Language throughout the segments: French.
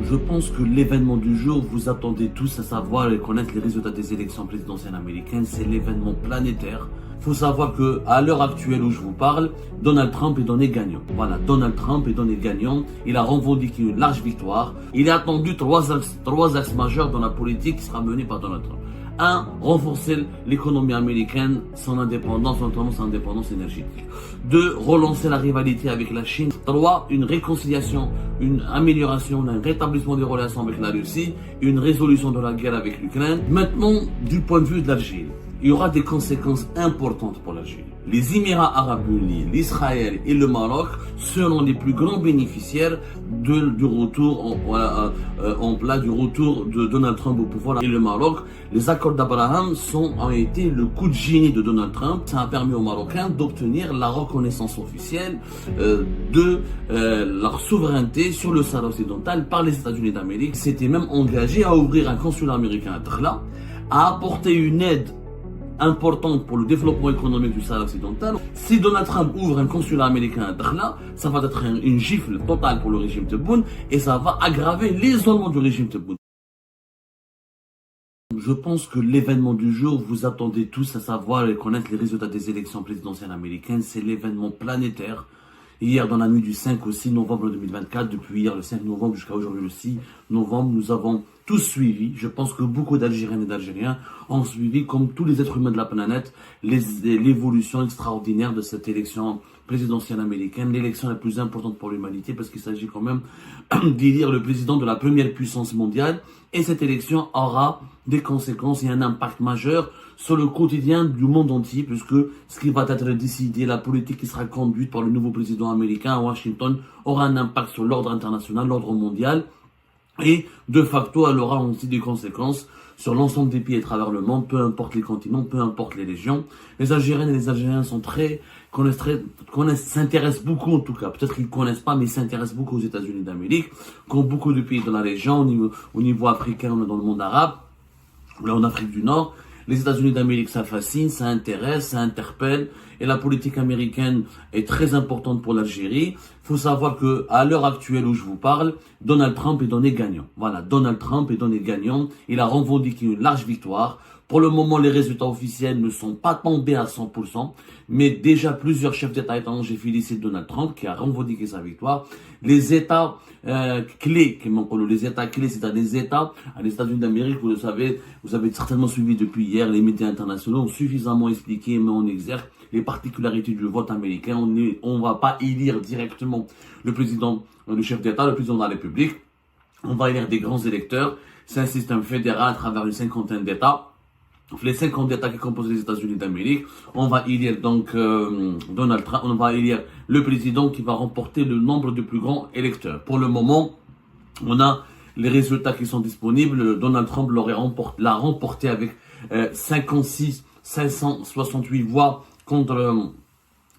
Je pense que l'événement du jour, vous attendez tous à savoir et connaître les résultats des élections présidentielles américaines. C'est l'événement planétaire. Il faut savoir que à l'heure actuelle où je vous parle, Donald Trump est donné gagnant. Voilà, Donald Trump est donné gagnant. Il a revendiqué une large victoire. Il est attendu trois axes majeurs dans la politique qui sera menée par Donald Trump. 1. Renforcer l'économie américaine, son indépendance, notamment son indépendance énergétique. 2. Relancer la rivalité avec la Chine. 3. Une réconciliation, une amélioration, un rétablissement des relations avec la Russie, une résolution de la guerre avec l'Ukraine. Maintenant, du point de vue de l'Algérie, il y aura des conséquences importantes pour l'Algérie. Les Émirats Arabes Unis, l'Israël et le Maroc seront les plus grands bénéficiaires du retour du retour de Donald Trump au pouvoir. Et le Maroc, les accords d'Abraham ont été le coup de génie de Donald Trump. Ça a permis aux Marocains d'obtenir la reconnaissance officielle de leur souveraineté sur le Sahara occidental par les États-Unis d'Amérique. S'était même engagé à ouvrir un consulat américain à Dakhla, à apporter une aide importante pour le développement économique du Sahara occidental. Si Donald Trump ouvre un consulat américain à Dakhla, ça va être une gifle totale pour le régime Tebboune et ça va aggraver l'isolement du régime Tebboune. Je pense que l'événement du jour, vous attendez tous à savoir et connaître les résultats des élections présidentielles américaines. C'est l'événement planétaire. Hier, dans la nuit du 5 au 6 novembre 2024, depuis hier le 5 novembre jusqu'à aujourd'hui le 6 novembre, nous avons tous suivi. Je pense que beaucoup d'Algériennes et d'Algériens ont suivi, comme tous les êtres humains de la planète, l'évolution extraordinaire de cette élection présidentielle américaine, l'élection la plus importante pour l'humanité, parce qu'il s'agit quand même d'élire le président de la première puissance mondiale. Et cette élection aura des conséquences et un impact majeur sur le quotidien du monde entier, puisque ce qui va être décidé, la politique qui sera conduite par le nouveau président américain à Washington, aura un impact sur l'ordre international, l'ordre mondial. Et de facto, elle aura aussi des conséquences sur l'ensemble des pays à travers le monde, peu importe les continents, peu importe les régions. Les Algériennes et les Algériens s'intéressent beaucoup en tout cas. Peut-être qu'ils ne connaissent pas, mais ils s'intéressent beaucoup aux États-Unis d'Amérique, comme beaucoup de pays dans la région, au niveau africain, dans le monde arabe, là en Afrique du Nord. Les États-Unis d'Amérique, ça fascine, ça intéresse, ça interpelle. Et la politique américaine est très importante pour l'Algérie. Il faut savoir que à l'heure actuelle où je vous parle, Donald Trump est donné gagnant. Voilà, Donald Trump est donné gagnant. Il a revendiqué une large victoire. Pour le moment, les résultats officiels ne sont pas tombés à 100%, mais déjà plusieurs chefs d'État étrangers félicitent Donald Trump qui a revendiqué sa victoire. Les États clés, les États clés, c'est-à-dire des États, les États-Unis d'Amérique, vous le savez, vous avez certainement suivi depuis hier, les médias internationaux ont suffisamment expliqué, mais on exerce les particularités du vote américain. On va pas élire directement le président, le chef d'État, le président de la République. On va élire des grands électeurs. C'est un système fédéral à travers une cinquantaine d'États. Les 50 États qui composent les États-Unis d'Amérique, on va élire donc Donald Trump, on va élire le président qui va remporter le nombre de plus grands électeurs. Pour le moment, on a les résultats qui sont disponibles. Donald Trump l'a remporté avec 568 voix contre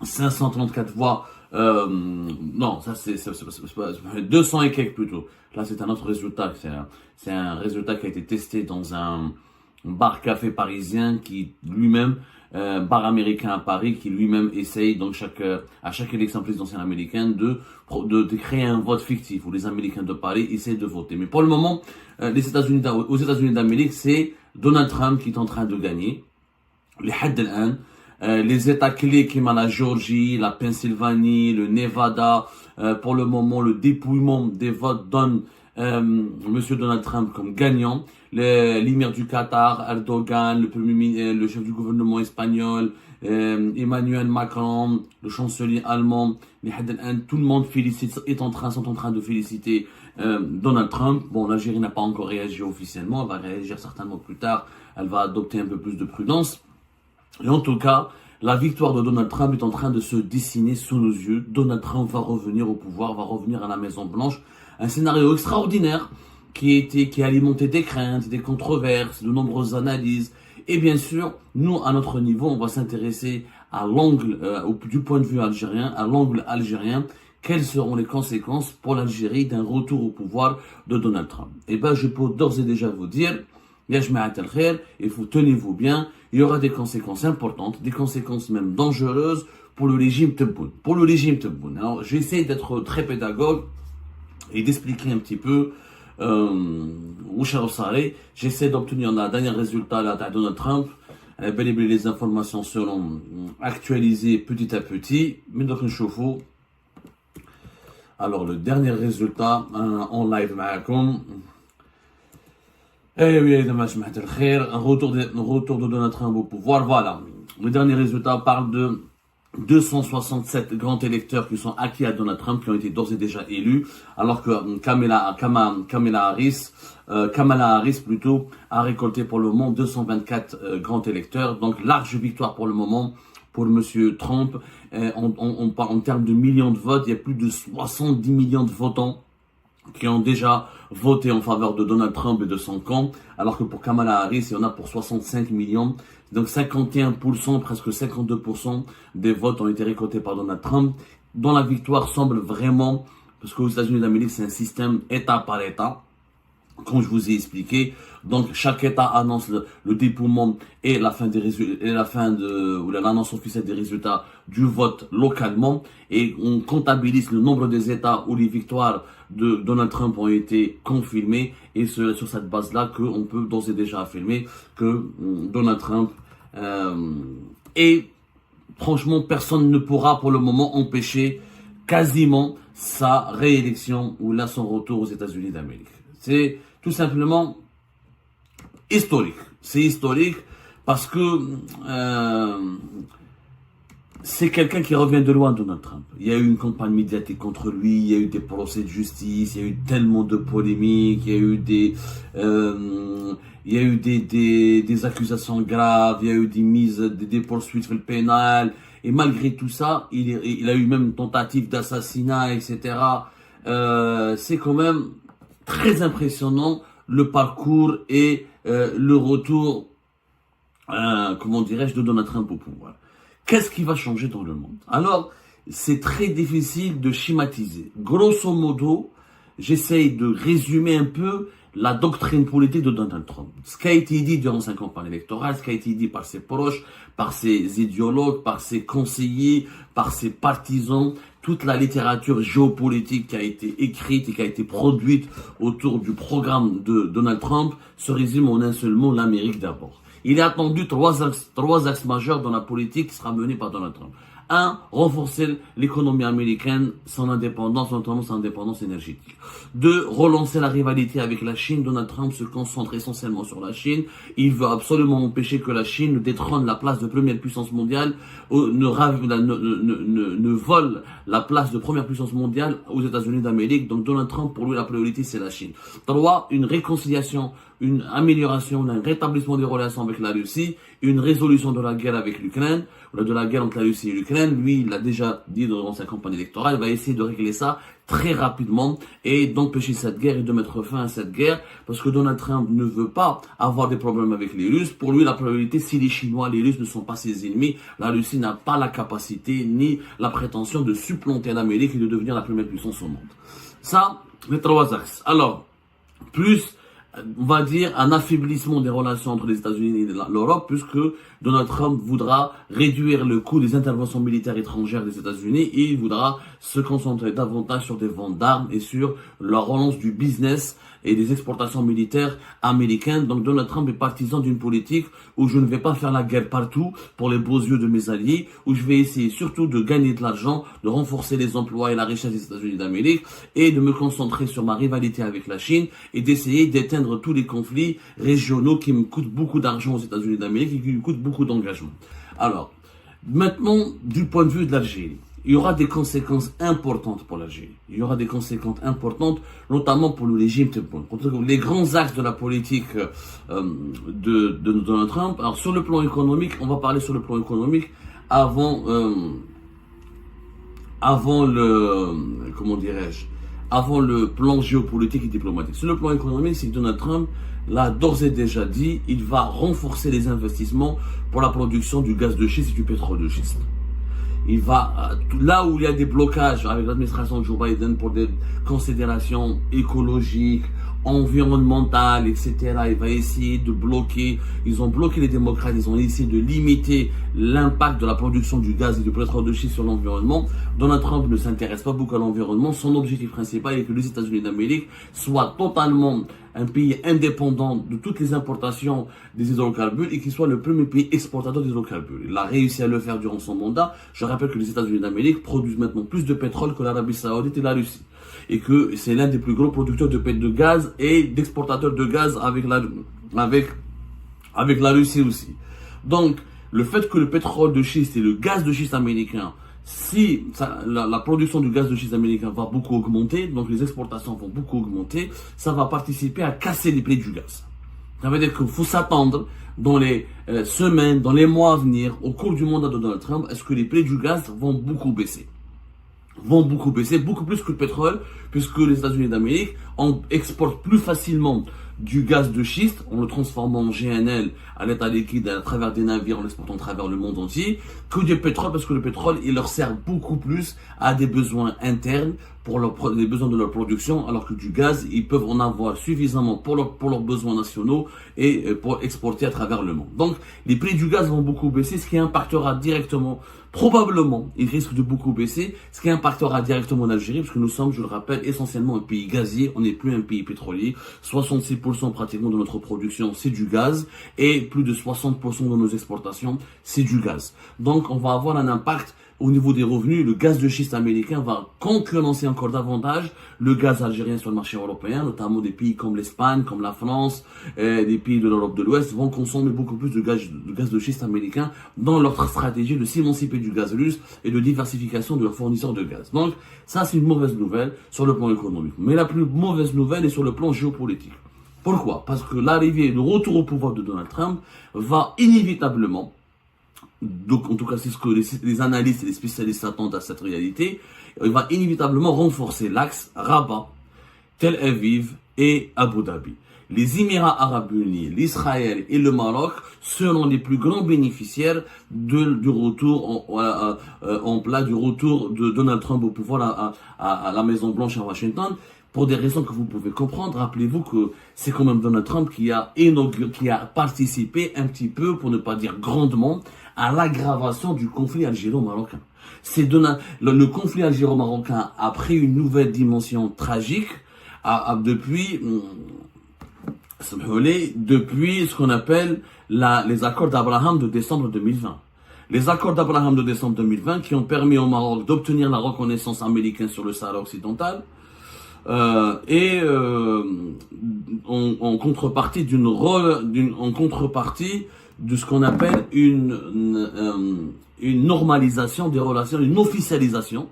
534 voix. Non, ça c'est 200 et quelques plutôt. Là, c'est un autre résultat. C'est un résultat qui a été testé dans un bar café parisien qui lui-même, bar américain à Paris, qui lui-même essaye donc à chaque élection présidentielle américaine de créer un vote fictif où les Américains de Paris essayent de voter. Mais pour le moment, aux États-Unis d'Amérique, c'est Donald Trump qui est en train de gagner. Les États clés qui sont la Géorgie, la Pennsylvanie, le Nevada, pour le moment, le dépouillement des votes donne Monsieur Donald Trump comme gagnant. L'émir du Qatar, Erdogan, le chef du gouvernement espagnol, Emmanuel Macron, le chancelier allemand, tout le monde sont en train de féliciter Donald Trump. Bon, l'Algérie n'a pas encore réagi officiellement, elle va réagir certainement plus tard, elle va adopter un peu plus de prudence. Et en tout cas, la victoire de Donald Trump est en train de se dessiner sous nos yeux. Donald Trump va revenir au pouvoir, va revenir à la Maison Blanche. Un scénario extraordinaire qui a alimenté des craintes, des controverses, de nombreuses analyses. Et bien sûr, nous, à notre niveau, on va s'intéresser à l'angle, du point de vue algérien, à l'angle algérien. Quelles seront les conséquences pour l'Algérie d'un retour au pouvoir de Donald Trump? Eh bien, je peux d'ores et déjà vous dire, il faut tenez-vous bien, il y aura des conséquences importantes, des conséquences même dangereuses pour le régime Tebboune. Alors, j'essaie d'être très pédagogue et d'expliquer un petit peu j'essaie d'obtenir le dernier résultat là, de Donald Trump. Les informations seront actualisées petit à petit. Mais donc, alors, le dernier résultat en live, un retour de Donald Trump au pouvoir. Voilà. Le dernier résultat parle de 267 grands électeurs qui sont acquis à Donald Trump, qui ont été d'ores et déjà élus, alors que Kamala Harris plutôt a récolté pour le moment 224 grands électeurs. Donc large victoire pour le moment pour Monsieur Trump. On parle en termes de millions de votes, il y a plus de 70 millions de votants qui ont déjà voté en faveur de Donald Trump et de son camp, alors que pour Kamala Harris, il y en a pour 65 millions. Donc 51%, presque 52% des votes ont été récoltés par Donald Trump, dont la victoire semble vraiment, parce qu'aux États-Unis d'Amérique, c'est un système État par État, comme je vous ai expliqué. Donc chaque État annonce le dépouillement et l'annonce officielle des résultats du vote localement, et on comptabilise le nombre des États où les victoires de Donald Trump ont été confirmées, et c'est sur cette base-là qu'on peut d'ores et déjà affirmer que Donald Trump et franchement personne ne pourra pour le moment empêcher quasiment sa réélection ou là son retour aux États-Unis d'Amérique. C'est tout simplement historique. C'est historique parce que c'est quelqu'un qui revient de loin, Donald Trump. Il y a eu une campagne médiatique contre lui, il y a eu des procès de justice, il y a eu tellement de polémiques, il y a eu des accusations graves, il y a eu des poursuites pénales, et malgré tout ça, il a eu même une tentative d'assassinat, etc. C'est quand même très impressionnant le parcours et le retour, de Donald Trump au pouvoir. Qu'est-ce qui va changer dans le monde? Alors, c'est très difficile de schématiser. Grosso modo, j'essaye de résumer un peu la doctrine politique de Donald Trump. Ce qui a été dit durant sa campagne électorale, ce qui a été dit par ses proches, par ses idéologues, par ses conseillers, par ses partisans, toute la littérature géopolitique qui a été écrite et qui a été produite autour du programme de Donald Trump se résume en un seul mot: l'Amérique d'abord. Il est attendu trois axes majeurs dans la politique qui sera menée par Donald Trump. 1. Renforcer l'économie américaine, son indépendance, notamment son indépendance énergétique. 2. Relancer la rivalité avec la Chine. Donald Trump se concentre essentiellement sur la Chine. Il veut absolument empêcher que la Chine ne détrône la place de première puissance mondiale, ne vole la place de première puissance mondiale aux États-Unis d'Amérique. Donc Donald Trump, pour lui, la priorité, c'est la Chine. 3. Une réconciliation, une amélioration, un rétablissement des relations avec la Russie, une résolution de la guerre avec l'Ukraine, de la guerre entre la Russie et l'Ukraine. Lui, il l'a déjà dit dans sa campagne électorale, il va essayer de régler ça très rapidement et d'empêcher cette guerre et de mettre fin à cette guerre, parce que Donald Trump ne veut pas avoir des problèmes avec les Russes. Pour lui, la priorité, si les Chinois, les Russes ne sont pas ses ennemis, la Russie n'a pas la capacité ni la prétention de supplanter l'Amérique et de devenir la première puissance au monde. Ça, les trois axes. Alors, plus, on va dire, un affaiblissement des relations entre les États-Unis et l'Europe, puisque Donald Trump voudra réduire le coût des interventions militaires étrangères des États-Unis et il voudra se concentrer davantage sur des ventes d'armes et sur la relance du business et des exportations militaires américaines. Donc Donald Trump est partisan d'une politique où je ne vais pas faire la guerre partout pour les beaux yeux de mes alliés, où je vais essayer surtout de gagner de l'argent, de renforcer les emplois et la richesse des États-Unis d'Amérique et de me concentrer sur ma rivalité avec la Chine et d'essayer d'éteindre tous les conflits régionaux qui me coûtent beaucoup d'argent aux États-Unis d'Amérique et qui me coûtent beaucoup d'engagement. Alors, maintenant, du point de vue de l'Algérie, il y aura des conséquences importantes pour l'Algérie. Il y aura des conséquences importantes, notamment pour le régime Tebboune. Les grands axes de la politique de Donald Trump. Alors, sur le plan économique, on va parler sur le plan économique avant le plan géopolitique et diplomatique. Sur le plan économique, c'est que Donald Trump l'a d'ores et déjà dit, il va renforcer les investissements pour la production du gaz de schiste et du pétrole de schiste. il va, là où il y a des blocages avec l'administration de Joe Biden pour des considérations écologiques, environnementales, etc., il va essayer de bloquer, ils ont bloqué les démocrates, ils ont essayé de limiter l'impact de la production du gaz et du pétrole de schiste sur l'environnement. Donald Trump ne s'intéresse pas beaucoup à l'environnement, son objectif principal est que les États-Unis d'Amérique soient totalement un pays indépendant de toutes les importations des hydrocarbures et qu'il soit le premier pays exportateur d'hydrocarbures. Il a réussi à le faire durant son mandat. Je rappelle que les États-Unis d'Amérique produisent maintenant plus de pétrole que l'Arabie Saoudite et la Russie. Et que c'est l'un des plus gros producteurs de gaz et d'exportateurs de gaz avec la Russie aussi. Donc, le fait que le pétrole de schiste et le gaz de schiste américain, si la production du gaz de schiste américain va beaucoup augmenter, donc les exportations vont beaucoup augmenter, ça va participer à casser les prix du gaz. Ça veut dire qu'il faut s'attendre dans les semaines, dans les mois à venir, au cours du mandat de Donald Trump, est-ce que les prix du gaz vont beaucoup baisser. Beaucoup plus que le pétrole, puisque les États-Unis d'Amérique exportent plus facilement du gaz de schiste, en le transformant en GNL à l'état liquide à travers des navires, en l'exportant à travers le monde entier, que du pétrole, parce que le pétrole, il leur sert beaucoup plus à des besoins internes, pour les besoins de leur production, alors que du gaz, ils peuvent en avoir suffisamment pour leurs besoins nationaux et pour exporter à travers le monde. Donc, les prix du gaz vont beaucoup baisser, ce qui impactera directement, probablement, ils risquent de beaucoup baisser, ce qui impactera directement l'Algérie, parce que nous sommes, je le rappelle, essentiellement un pays gazier, on n'est plus un pays pétrolier. 66% pratiquement de notre production, c'est du gaz, et plus de 60% de nos exportations, c'est du gaz. Donc, on va avoir un impact au niveau des revenus. Le gaz de schiste américain va concurrencer encore davantage le gaz algérien sur le marché européen, notamment des pays comme l'Espagne, comme la France, des pays de l'Europe de l'Ouest vont consommer beaucoup plus de gaz de schiste américain dans leur stratégie de s'émanciper du gaz russe et de diversification de leurs fournisseurs de gaz. Donc, ça, c'est une mauvaise nouvelle sur le plan économique. Mais la plus mauvaise nouvelle est sur le plan géopolitique. Pourquoi? Parce que l'arrivée, le retour au pouvoir de Donald Trump va inévitablement, donc en tout cas c'est ce que les analystes et les spécialistes attendent à cette réalité, il va inévitablement renforcer l'axe Rabat, Tel Aviv et Abu Dhabi. Les Émirats Arabes Unis, l'Israël et le Maroc seront les plus grands bénéficiaires du retour du retour de Donald Trump au pouvoir à la Maison Blanche à Washington. Pour des raisons que vous pouvez comprendre, rappelez-vous que c'est quand même Donald Trump qui a participé un petit peu, pour ne pas dire grandement, à l'aggravation du conflit algéro-marocain. Le conflit algéro-marocain a pris une nouvelle dimension tragique depuis ce qu'on appelle les accords d'Abraham de décembre 2020. Les accords d'Abraham de décembre 2020 qui ont permis au Maroc d'obtenir la reconnaissance américaine sur le Sahara occidental, en contrepartie de ce qu'on appelle une normalisation des relations, une officialisation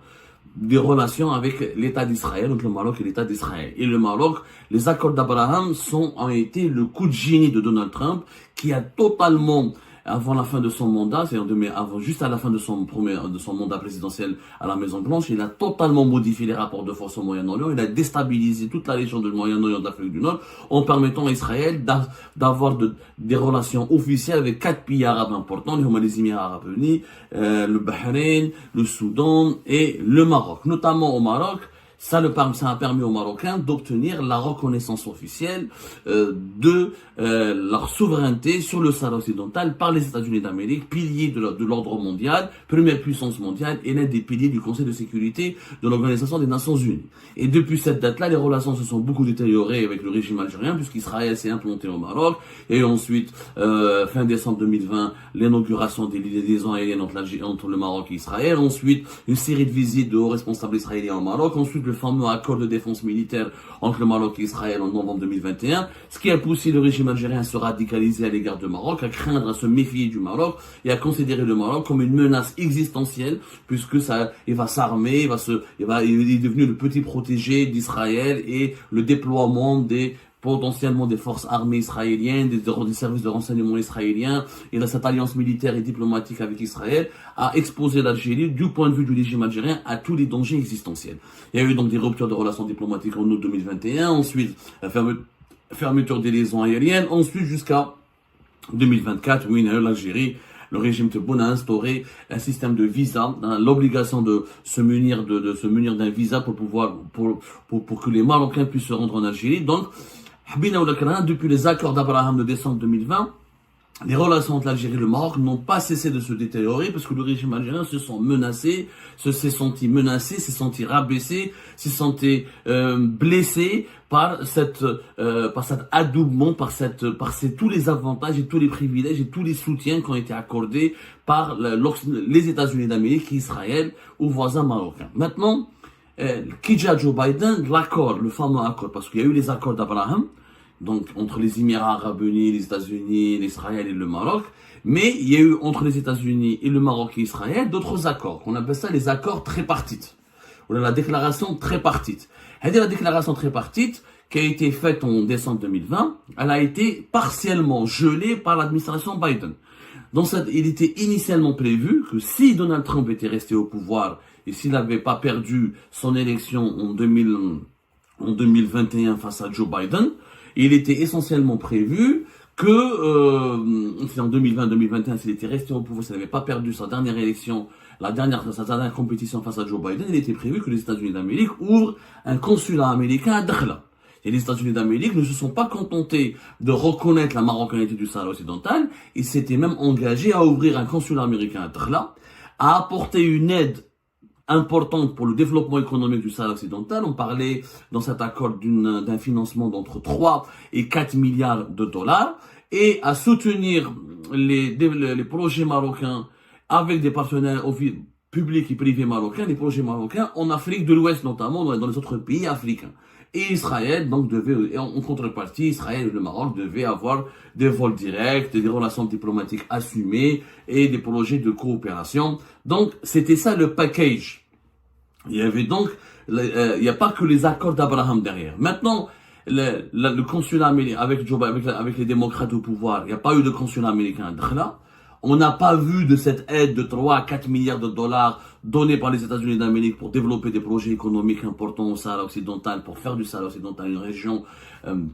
des relations avec l'État d'Israël, donc le Maroc et l'État d'Israël. Et le Maroc, les accords d'Abraham ont été le coup de génie de Donald Trump, qui a totalement, avant la fin de son mandat, c'est-à-dire juste à la fin de son mandat présidentiel à la Maison Blanche, il a totalement modifié les rapports de force au Moyen-Orient, il a déstabilisé toute la région du Moyen-Orient d'Afrique du Nord, en permettant à Israël d'avoir des relations officielles avec 4 pays arabes importants, les Émirats Arabes Unis, le Bahreïn, le Soudan et le Maroc. Notamment au Maroc, ça a permis aux Marocains d'obtenir la reconnaissance officielle de leur souveraineté sur le Sahara occidental par les États-Unis d'Amérique, pilier de l'ordre mondial, première puissance mondiale et l'un des piliers du Conseil de sécurité de l'Organisation des Nations Unies. Et depuis cette date-là, les relations se sont beaucoup détériorées avec le régime algérien, puisqu'Israël s'est implanté au Maroc, et ensuite, fin décembre 2020, l'inauguration des liaisons aériennes entre le Maroc et Israël, ensuite une série de visites de hauts responsables israéliens au Maroc, ensuite le fameux accord de défense militaire entre le Maroc et Israël en novembre 2021, ce qui a poussé le régime algérien à se radicaliser à l'égard du Maroc, à craindre, à se méfier du Maroc et à considérer le Maroc comme une menace existentielle, puisque il va s'armer, il est devenu le petit protégé d'Israël et le déploiement potentiellement des forces armées israéliennes, des services de renseignement israéliens, et cette alliance militaire et diplomatique avec Israël a exposé l'Algérie, du point de vue du régime algérien, à tous les dangers existentiels. Il y a eu donc des ruptures de relations diplomatiques en août 2021, ensuite la fermeture des liaisons aériennes, ensuite jusqu'à 2024, où l'Algérie le régime Tebboune a instauré un système de visa, l'obligation de se munir d'un visa pour pouvoir, pour que les Marocains puissent se rendre en Algérie. Donc, depuis les accords d'Abraham de décembre 2020, les relations entre l'Algérie et le Maroc n'ont pas cessé de se détériorer parce que le régime algérien se s'est senti menacé, s'est senti rabaissé, s'est senti blessé par cet adoubement, par tous les avantages et tous les privilèges et tous les soutiens qui ont été accordés par les États-Unis d'Amérique et Israël aux voisins marocains. Maintenant, Kija Joe Biden, l'accord, le fameux accord, parce qu'il y a eu les accords d'Abraham, donc entre les Émirats Arabes Unis, les États-Unis, l'Israël et le Maroc, mais il y a eu entre les États-Unis et le Maroc et Israël d'autres accords, qu'on appelle ça les accords tripartites, ou la déclaration tripartite. C'est-à-dire la déclaration tripartite qui a été faite en décembre 2020, elle a été partiellement gelée par l'administration Biden. Donc il était initialement prévu que si Donald Trump était resté au pouvoir et s'il n'avait pas perdu son élection en 2021 face à Joe Biden, il était essentiellement prévu que, en 2020-2021, s'il était resté au pouvoir, s'il n'avait pas perdu sa dernière élection, sa dernière compétition face à Joe Biden, il était prévu que les États-Unis d'Amérique ouvrent un consulat américain à Dakhla. Et les États-Unis d'Amérique ne se sont pas contentés de reconnaître la marocanité du Sahara occidental, ils s'étaient même engagés à ouvrir un consulat américain à Dakhla, à apporter une aide importante pour le développement économique du Sahara occidental. On parlait dans cet accord d'un financement d'entre 3 et 4 milliards de dollars et à soutenir les projets marocains avec des partenaires publics et privés marocains, les projets marocains en Afrique de l'Ouest notamment, dans les autres pays africains. Et Israël, donc, et en contrepartie, Israël et le Maroc devaient avoir des vols directs, des relations diplomatiques assumées et des projets de coopération. Donc, c'était ça le package. Il y avait donc, il n'y a pas que les accords d'Abraham derrière. Maintenant, le consulat américain, avec les démocrates au pouvoir, il n'y a pas eu de consulat américain à Dakhla. On n'a pas vu de cette aide de 3 à 4 milliards de dollars donnée par les États-Unis d'Amérique pour développer des projets économiques importants au Sahara occidental, pour faire du Sahara occidental une région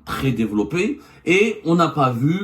très développée. Et on n'a pas vu,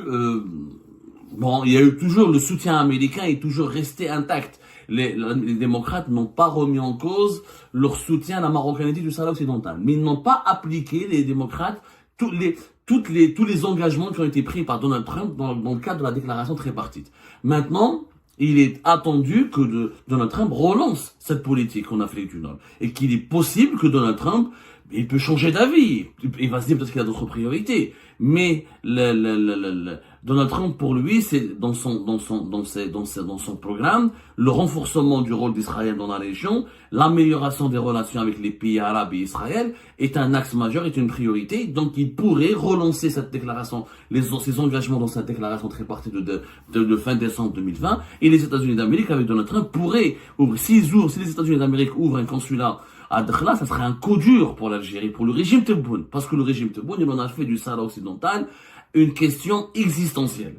il y a eu toujours le soutien américain est toujours resté intact. Les démocrates n'ont pas remis en cause leur soutien à la marocanité du Sahara occidental. Mais ils n'ont pas appliqué, les démocrates, tous les engagements qui ont été pris par Donald Trump dans le cadre de la déclaration tripartite. Maintenant, il est attendu que Donald Trump relance cette politique en Afrique du Nord. Et qu'il est possible que Donald Trump, il peut changer d'avis. Il va se dire peut-être qu'il a d'autres priorités. Mais Donald Trump, pour lui, c'est dans son programme, le renforcement du rôle d'Israël dans la région, l'amélioration des relations avec les pays arabes et Israël est un axe majeur, est une priorité. Donc, il pourrait relancer cette déclaration, ses engagements dans cette déclaration tripartite de fin décembre 2020. Et les États-Unis d'Amérique, avec Donald Trump, pourraient ouvrir, si les États-Unis d'Amérique ouvrent un consulat à Dakhla, ça serait un coup dur pour l'Algérie, pour le régime Tebboune. Parce que le régime Tebboune, il en a fait du Sahara occidental une question existentielle.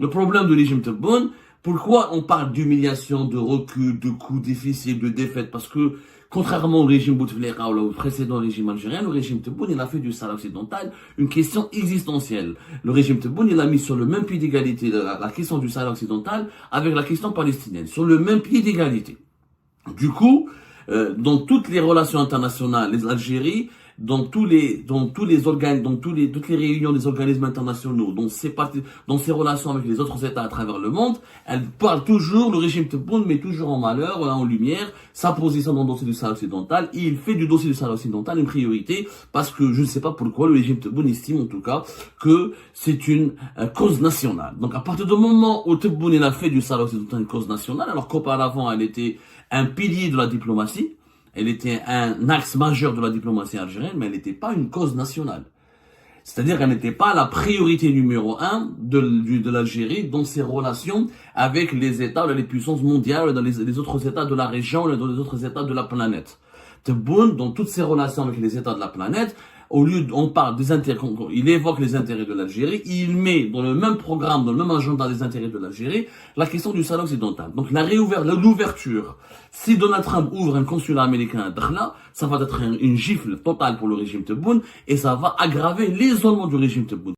Le problème du régime Tebboune, pourquoi on parle d'humiliation, de recul, de coups difficiles, de défaite? Parce que, contrairement au régime Bouteflika ou au précédent régime algérien, le régime Tebboune, il a fait du Sahara occidental une question existentielle. Le régime Tebboune, il a mis sur le même pied d'égalité la question du Sahara occidental avec la question palestinienne. Sur le même pied d'égalité. Du coup, dans toutes les relations internationales, l'Algérie, dans toutes les réunions des organismes internationaux, dans ses relations avec les autres États à travers le monde, elle parle toujours, le régime Tebboune met toujours en valeur, en lumière, sa position dans le dossier du Sahara occidental, et il fait du dossier du Sahara occidental une priorité, parce que je ne sais pas pourquoi le régime Tebboune estime en tout cas que c'est une cause nationale. Donc à partir du moment où Tebboune il a fait du Sahara occidental une cause nationale, alors qu'auparavant elle était un pilier de la diplomatie, elle était un axe majeur de la diplomatie algérienne, mais elle n'était pas une cause nationale. C'est-à-dire qu'elle n'était pas la priorité numéro 1 de l'Algérie dans ses relations avec les États, les puissances mondiales, dans les autres États de la région, dans les autres États de la planète. Tebboune, dans toutes ses relations avec les États de la planète, au lieu on parle des intérêts, il évoque les intérêts de l'Algérie, il met dans le même programme, dans le même agenda des intérêts de l'Algérie, la question du Sahara occidental. Donc l'ouverture, si Donald Trump ouvre un consulat américain à Dakhla, ça va être une gifle totale pour le régime Tebboune et ça va aggraver l'isolement du régime Tebboune.